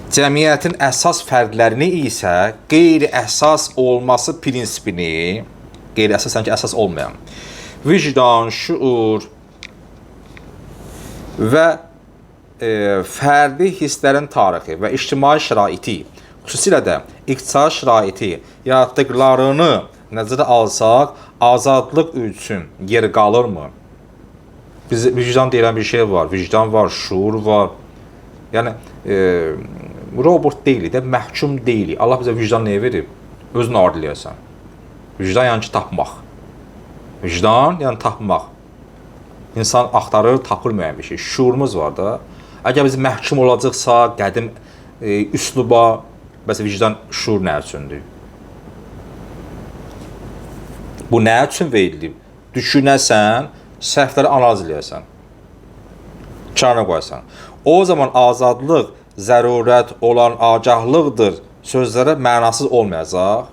Cəmiyyətin əsas fərqlərini isə qeyri-əsas olması prinsipini, qeyri-əsas sanki əsas olmayan, vicdan, şuur və fərdi hisslərin tarixi və ictimai şəraiti, xüsusilə də iqtisadi şəraiti yaratdıqlarını nəzərə alsaq, azadlıq üçün yer qalırmı? Biz vicdan deyilən bir şey var, vicdan var, şuur var. Yəni, robot deyilik də, məhkum deyilik. Allah bizə vicdan nəyə verib? Özünü ardılayarsan. Vicdan yəni ki, tapmaq. Vicdan yəni tapmaq. İnsan axtarır, tapır müəyyən bir şey. Şuurumuz var da. Əgər biz məhkum olacaqsa, qədim üsluba, bəs vicdan, şuur nə üçündür? Bu nə üçün verilib? Düşünəsən, səhvləri analiz eləyəsən. Kənara qoyasan. O zaman azadlıq zərurət olan agahlıqdır sözlərə mənasız olmayacaq.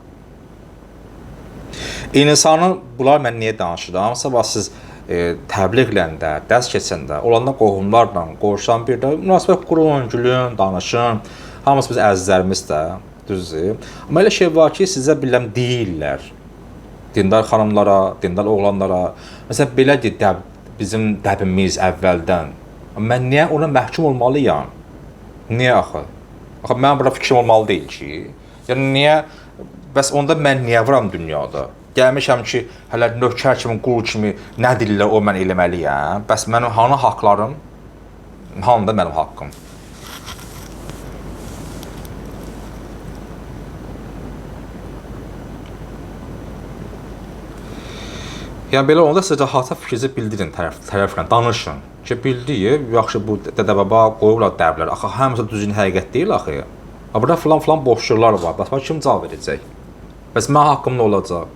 İnsanın, bunlar mən niyə danışıram? Sabah siz təbliğləndə, dərs keçəndə, olanda qohumlarla, qonşudan bir də münasibət qurun, gülün, danışın. Hamısı biz əzizlərimiz də, düzdür. Amma elə şey var ki, sizə biləm deyirlər. Dindar xanımlara, dindar oğlanlara. Məsələn, belədir bizim dəbimiz əvvəldən. Mən niyə ona məhkum olmalıyam? Niyə axı? Axı, mənim bura fikrim olmalı deyil ki. Yəni, niyə? Bəs onda mən niyə varam dünyada? Gəlmişəm ki, hələ nökər kimi, qul kimi nə dillə o mən eləməliyəm? Bəs mənim hanı haqlarım? Hanı da mənim haqqım? Yəni, belə onda sizə hata fikrinizi bildirin tərəflə, danışın. Ki, bildiyi, yaxşı, bu dədə-baba qoyublar dəblər. Axı, həmisi düzgün həqiqət deyil, axı. Burada filan boşluqlar var. Bəs, kim cavab verəcək? Bəs, mən haqqım nə olacaq?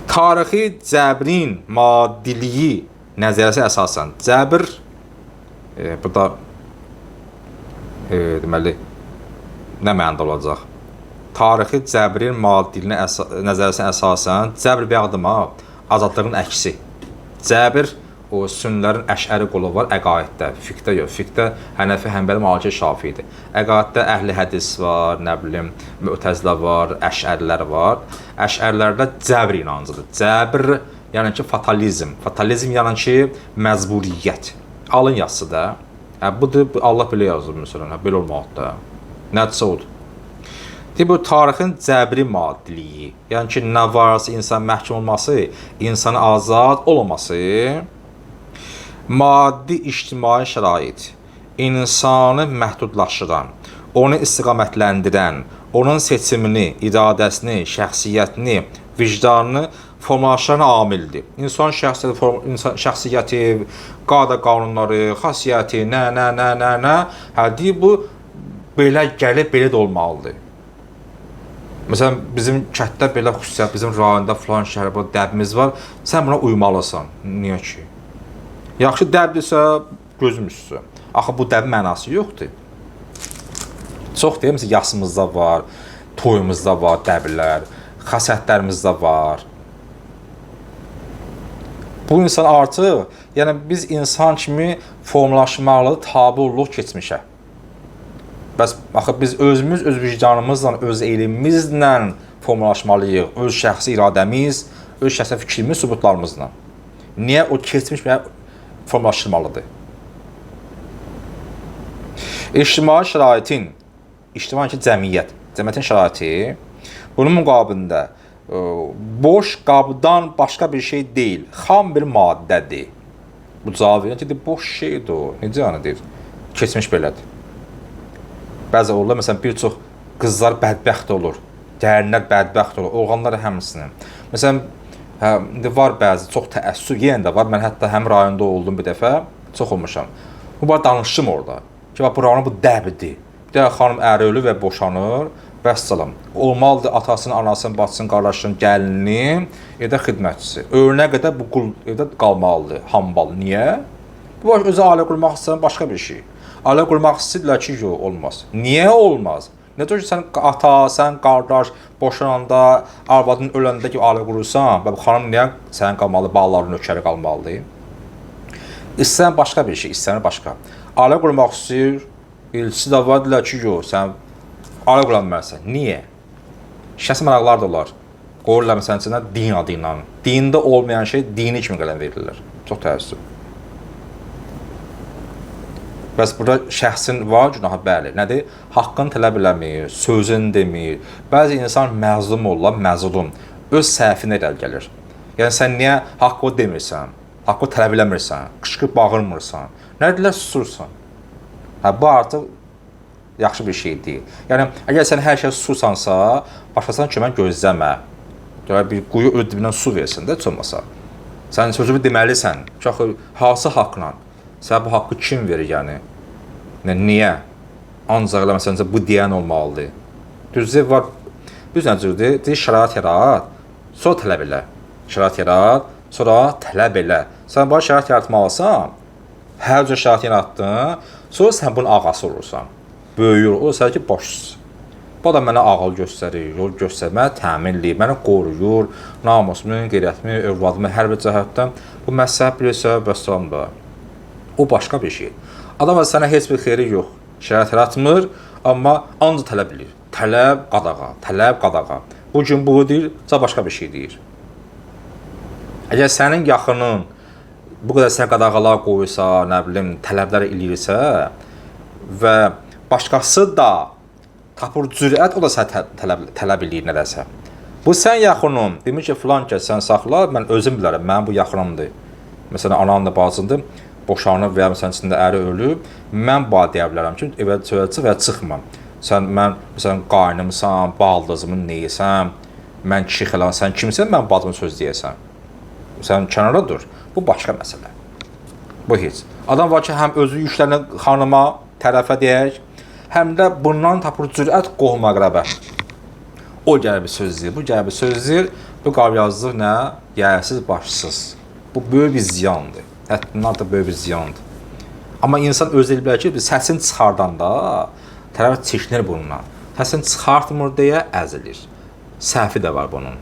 Tarixi cəbrin maddiliyi nəzərəsi əsasən. Cəbr, burada, deməli, nə mənada olacaq? Tarixi cəbrin maddiliyinə nəzərəsinə əsasən, cəbr bir adıma azadlığın əksi. Cəbr, o sünnilərin əşəri qolu var əqaiddə, fiqdə yox. Fiqdə Hənəfi, Həmbəli, Maliki, Şafiidir. Əqaiddə əhli hədis var, nə bilim, Mü'təzilə var, əşərilər var. Əşərlərdə cəbr inancıdır. Cəbr, yəni ki, fatalizm. Fatalizm, yəni ki, məcburiyyət. Alın yazısı da. Budur, Allah belə yazır, məsələn, belə olmalıdır da. Nəticə odur. Bu tarixin cəbri maddiliyi, yəni ki, nə varsa insan məhkum olması, insanın azad olması, maddi ictimai şərait, insanı məhdudlaşdıran, onu istiqamətləndirən, onun seçimini, iradəsini, şəxsiyyətini, vicdanını formalaşdıran amildir. İnsan şəxsiyyəti, qada qanunları, xasiyyəti, nə, bu belə gəlib, belə də olmalıdır. Məsələn, bizim kətdə belə xüsusiyyət, bizim rayonda filan şəhərdə dəbimiz var, sən buna uymalısan. Niyə ki? Yaxşı dəbdirsə, gözüm üstü. Axı, bu dəbin mənası yoxdur. Çox deyil, məsələn, yasımızda var, toyumuzda var dəblər, xasiyyətlərimizdə var. Bu insan artıq, yəni biz insan kimi formlaşmalı tabulluq keçmişə. Bəs, axı, biz özümüz, öz vicdanımızla, öz elimizlə formalaşmalıyıq, öz şəxsi iradəmiz, öz şəxsi fikrimiz, sübutlarımızla. Niyə o keçmiş formalaşdırmalıdır? İctimai şəraitin, cəmiyyətin şəraiti, bunun müqabilində boş qabdan başqa bir şey deyil, xam bir maddədir. Bu cavab verir ki, boş şeydir o, necə yanıdır? Keçmiş belədir. Bəzi olurlar, məsələn, bir çox qızlar bədbəxt olur, gəlinlər bədbəxt olur, oğlanlar həmsinin. Məsələn, var bəzi, çox təəssüf, yenə də var, mən hətta həm rayonda oldum bir dəfə, çox olmuşam. Bu var, danışdım orada ki, bu rayonun bu dəbidir. Bir də xanım əri ölür və boşanır, vəssalam. Olmalıdır atasının, anasının, bacısının, qardaşının, gəlinin, evdə xidmətçisi. Öyrünə qədər bu qul evdə qalmalıdır, hambal. Niyə? Bu özü ailə qurmaq istəyən başqa bir şey. Ailə qurmaq istəyirlər ki, yox, olmaz. Niyə olmaz? Necə ki, sən ata, sən qardaş boşananda, arvadın öləndə ki, ailə qurursan, və bu xanım niyə sənin qalmalı, bağların nökəri qalmalıdır? İstəyən başqa bir şey, istəyən başqa. Ailə qurmaq istəyir, elçisi də var, deyirlər ki, yox, sən ara qura bilmərsən. Niyə? Şəxsi maraqlar da olar. Qoyurlar məsələn içində din adı ilə. Dində olmayan şey dini kimi qələm verirlər. Çox təəssüf. Bəs burada şəxsin var günahı, bəli. Nədir? Haqqını tələb eləmir, sözünü demir. Bəzi insan məzlum olurlar, məzlum. Öz səhvinə irəli gəlir. Yəni sən niyə haqqı demirsən? Haqqı tələb eləmirsən? Qışqırıb bağırmırsan? Nədirlər susursan? Hə, bu artıq yaxşı bir şey deyil. Yəni əgər sən hər şey susursansa, başqasından kömək gözləmə. Yəni bir quyu öz dibindən su versin də, heç olmasa. Sən sözünü deməlisən. Çox hansı haqqla? Sən bu haqqı kim verir yəni? Niyə? Ancaq elə məsələn bu deyən olmalıdır. Düzdür, var. Düz nə cürdür? Deyir, şərait yarat, sonra tələb elə. Şərait yarat, sonra tələb elə. Sən bu şərait yaratmalısan, hər cür şərait yaratdın, sonra sən bunun ağası olursan. Böyüyür, olursa ki, başsız. Bu da mənə ağıl göstərir, yol göstərir, mənə təmin eləyir, mənə qoruyur, namusumu, qeyrətimi, övladımı hər bir cəhətdən. Bu məsləhət bilirsə, bəssalam da. O başqa bir şey. Adam sənə heç bir xeyri yox, şərait yaratmır, amma ancaq tələb edir. Tələb, qadağa, tələb, qadağa. Bu gün bu deyir, başqa bir şey deyir. Əgər sənin yaxının bu qədər sən qadağalar qoyursa, nə bilim, tələblər eləyirsə və başqası da tapır cürət, o da sən tələb eləyir nədəsə. Bu sən yaxının, demir ki, filan ki, sən saxla, mən özüm bilərəm, mənim bu yaxınımdır. Məsələn, anam da bacımdır, boşanıb və ya məsələn, içində əri ölüb, mən bu deyə bilərəm ki, evə çıx və ya çıxmam. Mən, məsələn, qaynımsan, baldızımın neyəsəm, mən kişi xəlan, sən kimsən, mən bacımın söz deyəsən. Sən kənara dur. Bu başqa məsələ. Bu heç. Adam var ki, həm özü yüklənir xanıma, tərəfə deyək, həm də bundan tapır cürət qohuma qərəbə. O gəlir bir söz deyir, bu gəlir bir söz deyir, bu qavyazlıq nə? Yərsiz, başsız. Bu böyük bir ziyandır. Bunlar da böyük bir ziyandır. Amma insan özü elə bilər ki, səsini çıxardanda tərəf çəkinir bununla. Səsini çıxartmır deyə əzilir. Səhvi də var bunun.